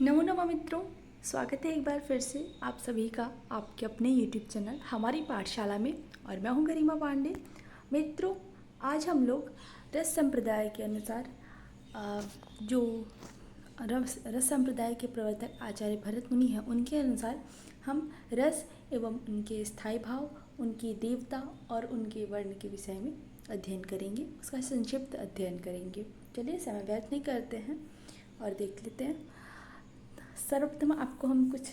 नमो नमः मित्रों, स्वागत है एक बार फिर से आप सभी का आपके अपने YouTube चैनल हमारी पाठशाला में। और मैं हूं गरिमा पांडे। मित्रों, आज हम लोग रस संप्रदाय के अनुसार जो रस संप्रदाय के प्रवर्तक आचार्य भरत मुनि हैं, उनके अनुसार हम रस एवं उनके स्थायी भाव, उनकी देवता और उनके वर्ण के विषय में अध्ययन करेंगे, उसका संक्षिप्त अध्ययन करेंगे। चलिए समय व्यर्थ नहीं करते हैं और देख लेते हैं। सर्वप्रथम आपको हम कुछ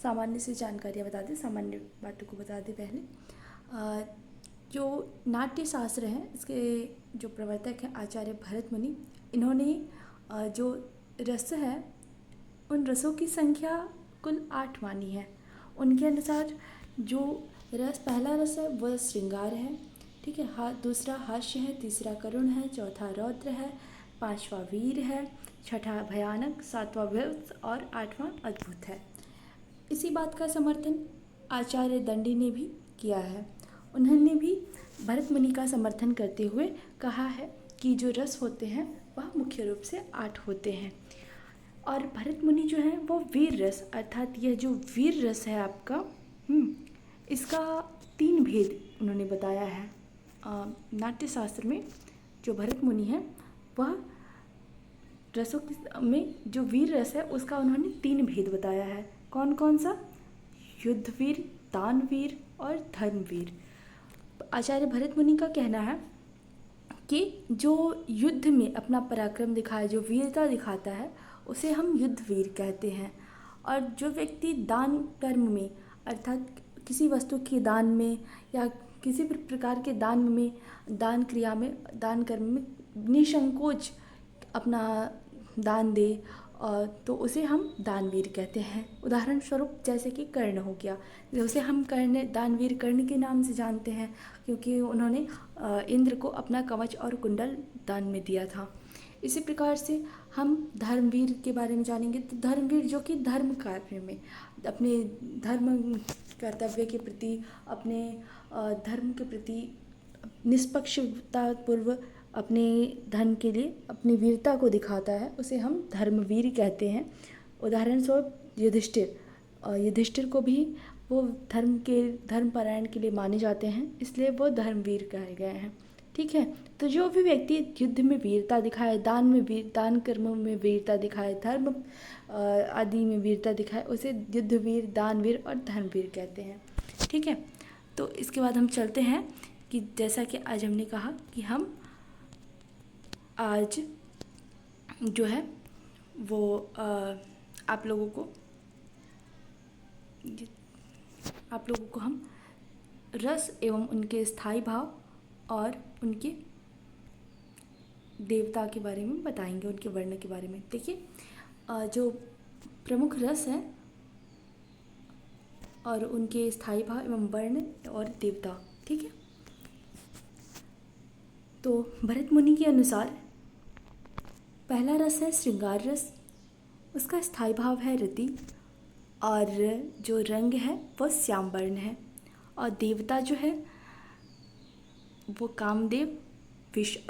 सामान्य सी जानकारियाँ बता दें, सामान्य बातों को बता दें पहले। जो नाट्य शास्त्र है, इसके जो प्रवर्तक हैं आचार्य भरत मुनि, इन्होंने जो रस है उन रसों की संख्या कुल 8 मानी है। उनके अनुसार जो पहला रस है वह श्रृंगार है, ठीक है। दूसरा हास्य है, तीसरा करुण है, चौथा रौद्र है, पांचवा वीर है, छठा भयानक, सातवां भीभत्स और आठवां अद्भुत है। इसी बात का समर्थन आचार्य दंडी ने भी किया है। उन्होंने भी भरत मुनि का समर्थन करते हुए कहा है कि जो रस होते हैं वह मुख्य रूप से 8 होते हैं। और भरत मुनि जो है वो वीर रस, अर्थात यह जो वीर रस है आपका, इसका 3 भेद उन्होंने बताया है। नाट्य शास्त्र में जो भरत मुनि है वह रसों में जो वीर रस है उसका उन्होंने 3 भेद बताया है। कौन कौन सा? युद्धवीर, दानवीर और धर्मवीर। आचार्य भरत मुनि का कहना है कि जो युद्ध में अपना पराक्रम दिखाए, जो वीरता दिखाता है, उसे हम युद्धवीर कहते हैं। और जो व्यक्ति दान कर्म में, अर्थात किसी वस्तु के दान में या किसी भी प्रकार के दान क्रिया में, दान कर्म में निसंकोच अपना दान दे, तो उसे हम दानवीर कहते हैं। उदाहरण स्वरूप जैसे कि कर्ण हो गया, उसे हम दानवीर कर्ण के नाम से जानते हैं, क्योंकि उन्होंने इंद्र को अपना कवच और कुंडल दान में दिया था। इसी प्रकार से हम धर्मवीर के बारे में जानेंगे। तो धर्मवीर जो कि धर्म कार्य में, अपने धर्म कर्तव्य के प्रति, अपने धर्म के प्रति निष्पक्षतापूर्वक अपने धन के लिए अपनी वीरता को दिखाता है, उसे हम धर्मवीर कहते हैं। उदाहरण स्वरूप युधिष्ठिर को भी वो धर्मपरायण के लिए माने जाते हैं, इसलिए वो धर्मवीर कहे गए हैं, ठीक है। तो जो भी व्यक्ति युद्ध में वीरता दिखाए, दान कर्मों में वीरता दिखाए, धर्म आदि में वीरता दिखाए, उसे युद्धवीर, दानवीर और धर्मवीर कहते हैं, ठीक है। तो इसके बाद हम चलते हैं कि जैसा कि आज हमने कहा कि हम आज जो है वो आप लोगों को हम रस एवं उनके स्थायी भाव और उनके देवता के बारे में बताएंगे, उनके वर्ण के बारे में। देखिए, जो प्रमुख रस हैं और उनके स्थायी भाव एवं वर्ण और देवता, ठीक है। तो भरत मुनि के अनुसार पहला रस है श्रृंगार रस, उसका स्थायी भाव है रति, और जो रंग है वो श्याम वर्ण है, और देवता जो है वो कामदेव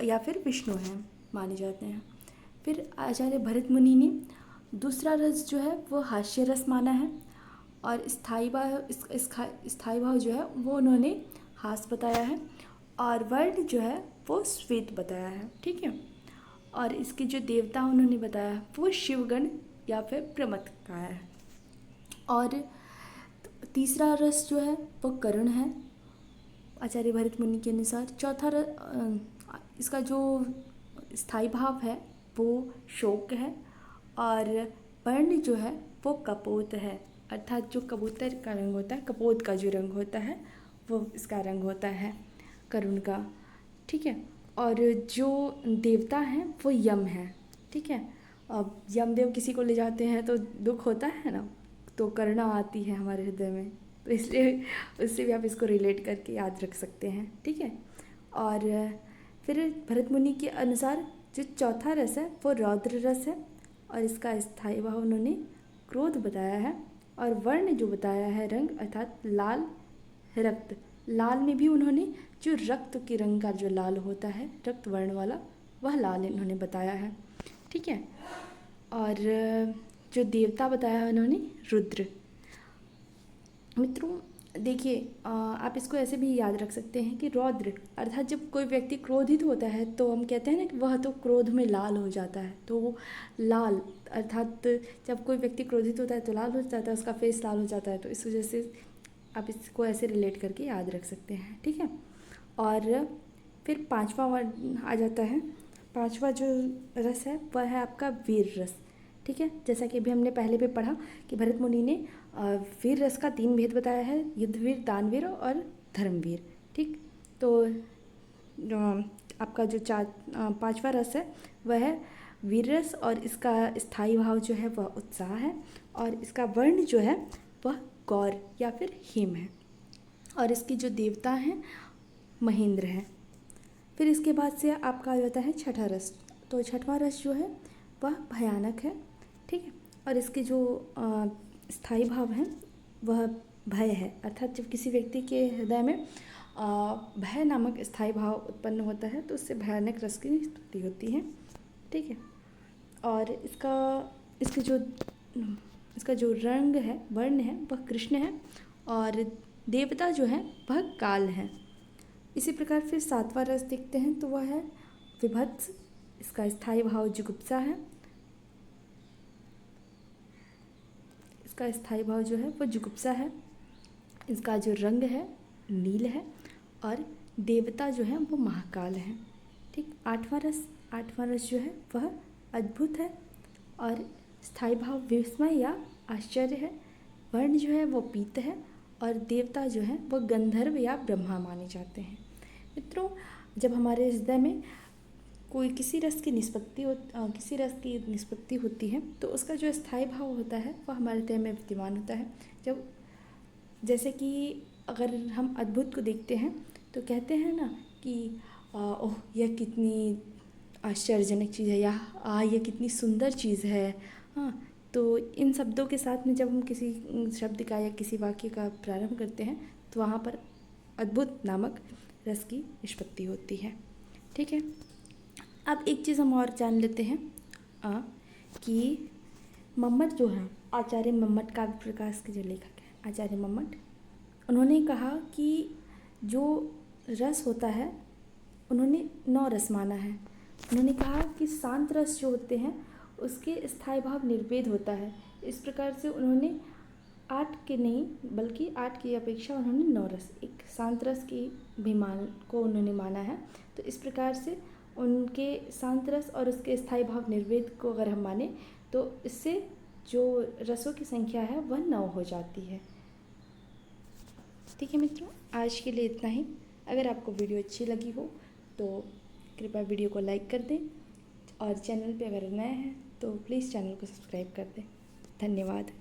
या फिर विष्णु हैं, माने जाते हैं। फिर आचार्य भरत मुनि ने दूसरा रस जो है वो हास्य रस माना है, और स्थायी भाव जो है वो उन्होंने हास्य बताया है, और वर्ण जो है वो श्वेत बताया है, ठीक है। और इसके जो देवता उन्होंने बताया वो शिवगण या फिर प्रमथ का है। और तीसरा रस जो है वो करुण है आचार्य भरत मुनि के अनुसार। चौथा इसका जो स्थायी भाव है वो शोक है, और वर्ण जो है वो कपोत है, अर्थात जो कबूतर का रंग होता है, कपोत का जो रंग होता है वो इसका रंग होता है करुण का, ठीक है। और जो देवता हैं वो यम है, ठीक है। अब यमदेव किसी को ले जाते हैं तो दुख होता है ना, तो करुणा आती है हमारे हृदय में, तो इसलिए उससे भी आप इसको रिलेट करके याद रख सकते हैं, ठीक है। और फिर भरत मुनि के अनुसार जो चौथा रस है वो रौद्र रस है, और इसका स्थायी भाव उन्होंने क्रोध बताया है, और वर्ण जो बताया है रंग, अर्थात लाल, रक्त। लाल में भी उन्होंने जो रक्त के रंग का जो लाल होता है, रक्त वर्ण वाला, वह लाल इन्होंने बताया है, ठीक है। और जो देवता बताया है उन्होंने रुद्र। मित्रों देखिए, आप इसको ऐसे भी याद रख सकते हैं कि रौद्र अर्थात जब कोई व्यक्ति क्रोधित होता है तो हम कहते हैं ना कि वह तो क्रोध में लाल हो जाता है। तो वो लाल अर्थात जब कोई व्यक्ति क्रोधित होता है तो लाल हो जाता है, उसका फेस लाल हो जाता है। तो इस वजह से आप इसको ऐसे रिलेट करके याद रख सकते हैं, ठीक है। और फिर पांचवा वर्ड आ जाता है। पांचवा जो रस है वह है आपका वीर रस, ठीक है। जैसा कि अभी हमने पहले भी पढ़ा कि भरत मुनि ने वीर रस का 3 भेद बताया है, युद्धवीर, दानवीर और धर्मवीर, ठीक। तो आपका जो पांचवा रस है वह है वीर रस, और इसका स्थायी भाव जो है वह उत्साह है, और इसका वर्ण जो है वह गौर या फिर हेम है, और इसकी जो देवता हैं महेंद्र है। फिर इसके बाद से आपका आ जाता है छठा रस। तो छठवां रस जो है वह भयानक है, ठीक है। और इसके जो स्थायी भाव हैं वह भय है, अर्थात जब किसी व्यक्ति के हृदय में भय नामक स्थायी भाव उत्पन्न होता है तो उससे भयानक रस की स्तुति होती है, ठीक है। और इसका जो रंग है, वर्ण है, वह कृष्ण है, और देवता जो है वह काल है। इसी प्रकार फिर सातवां रस देखते हैं तो वह है विभत्स। इसका स्थायी भाव जुगुप्सा है, इसका स्थायी भाव जो है वो जुगुप्सा है। इसका जो रंग है नील है, और देवता जो है वो महाकाल है, ठीक। आठवां रस जो है वह अद्भुत है, और स्थायी भाव विस्मय या आश्चर्य है। वर्ण जो है वो पीत है, और देवता जो है वो गंधर्व या ब्रह्मा माने जाते हैं। मित्रों जब हमारे हृदय में किसी रस की निष्पत्ति होती है तो उसका जो स्थायी भाव होता है वह हमारे हृदय में विद्यमान होता है। जैसे कि अगर हम अद्भुत को देखते हैं तो कहते हैं ना कि ओह यह कितनी आश्चर्यजनक चीज़ है, या यह कितनी सुंदर चीज़ है। हाँ, तो इन शब्दों के साथ में जब हम किसी शब्द का या किसी वाक्य का प्रारंभ करते हैं तो वहाँ पर अद्भुत नामक रस की निष्पत्ति होती है, ठीक है। अब एक चीज़ हम और जान लेते हैं कि मम्मट जो है, आचार्य मम्मट, काव्य प्रकाश के जो लेखक हैं आचार्य मम्मट, उन्होंने कहा कि जो रस होता है उन्होंने 9 रस माना है। उन्होंने कहा कि शांत रस जो होते हैं उसके स्थायी भाव निर्वेद होता है। इस प्रकार से उन्होंने 8 के नहीं बल्कि 8 की अपेक्षा उन्होंने 9 रस, एक शांत रस की भी को उन्होंने माना है। तो इस प्रकार से उनके शांत रस और उसके स्थायी भाव निर्वेद को अगर हम माने तो इससे जो रसों की संख्या है वह 9 हो जाती है, ठीक है मित्रों। आज के लिए इतना ही। अगर आपको वीडियो अच्छी लगी हो तो कृपया वीडियो को लाइक कर दें, और चैनल पे अगर नए हैं तो प्लीज़ चैनल को सब्सक्राइब कर दें। धन्यवाद।